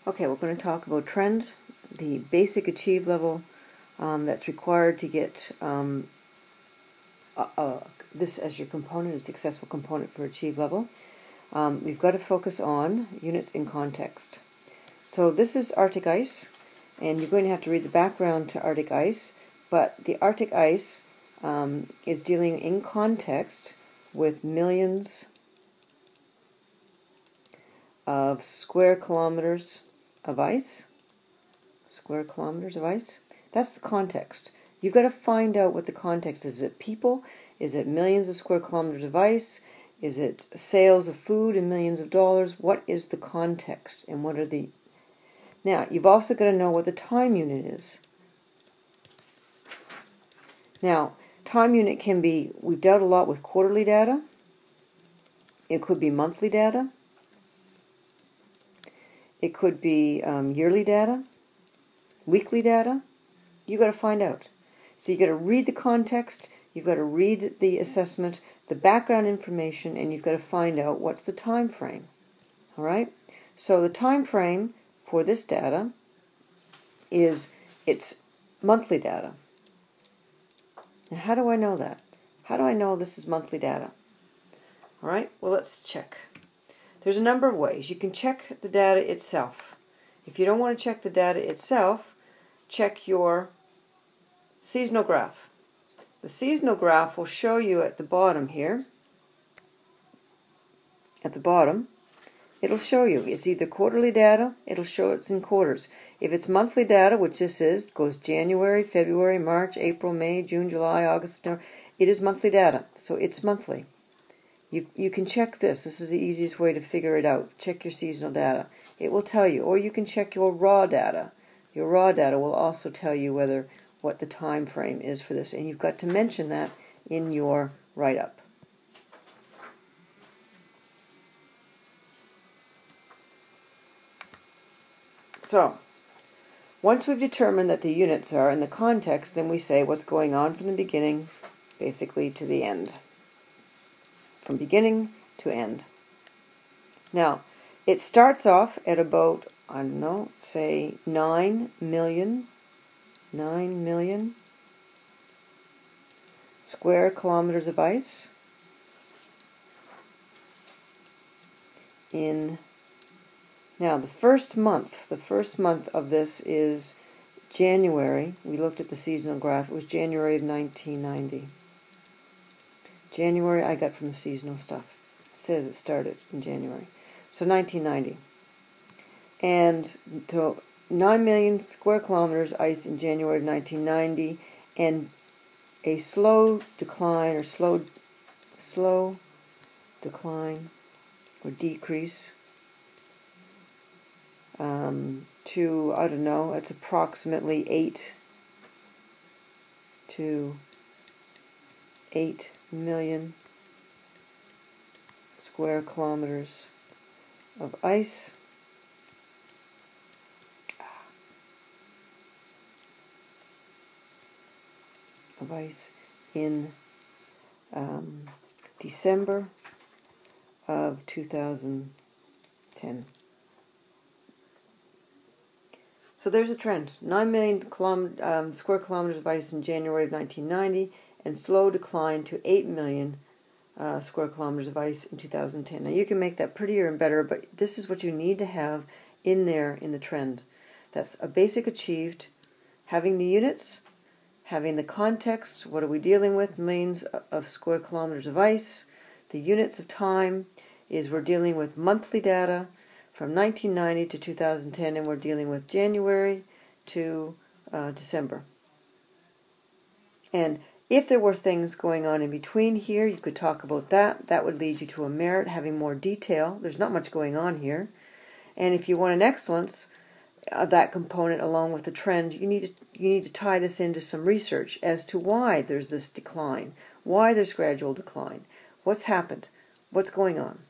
Okay, we're going to talk about trend, the basic achieve level that's required to get this as your component, a successful component for achieve level. We've got to focus on units in context. So this is Arctic ice, and you're going to have to read the background to Arctic ice, but the Arctic ice is dealing in context with millions of square kilometers of ice. Square kilometers of ice. That's the context. You've got to find out what the context is. Is it people? Is it millions of square kilometers of ice? Is it sales of food and millions of dollars? What is the context? And what are the... Now, you've also got to know what the time unit is. Now, time unit can be, we've dealt a lot with quarterly data. It could be monthly data. It could be yearly data, weekly data. You've got to find out. So you've got to read the context, you've got to read the assessment, the background information, and you've got to find out what's the time frame. All right? So the time frame for this data is it's monthly data. Now, how do I know that? How do I know this is monthly data? All right? Well, let's check. There's a number of ways. You can check the data itself. If you don't want to check the data itself, check your seasonal graph. The seasonal graph will show you at the bottom here. At the bottom, it'll show you. It's either quarterly data, it'll show it's in quarters. If it's monthly data, which this is, goes January, February, March, April, May, June, July, August, September. It is monthly data, so it's monthly. You can check this. This is the easiest way to figure it out. Check your seasonal data. It will tell you. Or you can check your raw data. Your raw data will also tell you what the time frame is for this. And you've got to mention that in your write-up. So, once we've determined that the units are in the context, then we say what's going on from the beginning, basically, to the end. From beginning to end. Now, it starts off at about, I don't know, say 9 million square kilometers of ice in... Now, the first month of this is January. We looked at the seasonal graph. It was January of 1990. January I got from the seasonal stuff. It says it started in January. So 1990. And so 9 million square kilometers ice in January of 1990, and a slow decline or slow decline or decrease to, I don't know, it's approximately 8 million square kilometers of ice in December of 2010. So there's a trend. 9 million square kilometers of ice in January of 1990, and slow decline to 8 million square kilometers of ice in 2010. Now you can make that prettier and better, but this is what you need to have in there in the trend. That's a basic achieved, having the units, having the context, what are we dealing with, millions of square kilometers of ice. The units of time is we're dealing with monthly data from 1990 to 2010, and we're dealing with January to December. And if there were things going on in between here, you could talk about that. That would lead you to a merit, having more detail. There's not much going on here. And if you want an excellence of that component along with the trend, you need to tie this into some research as to why there's this decline, why there's gradual decline, what's happened, what's going on.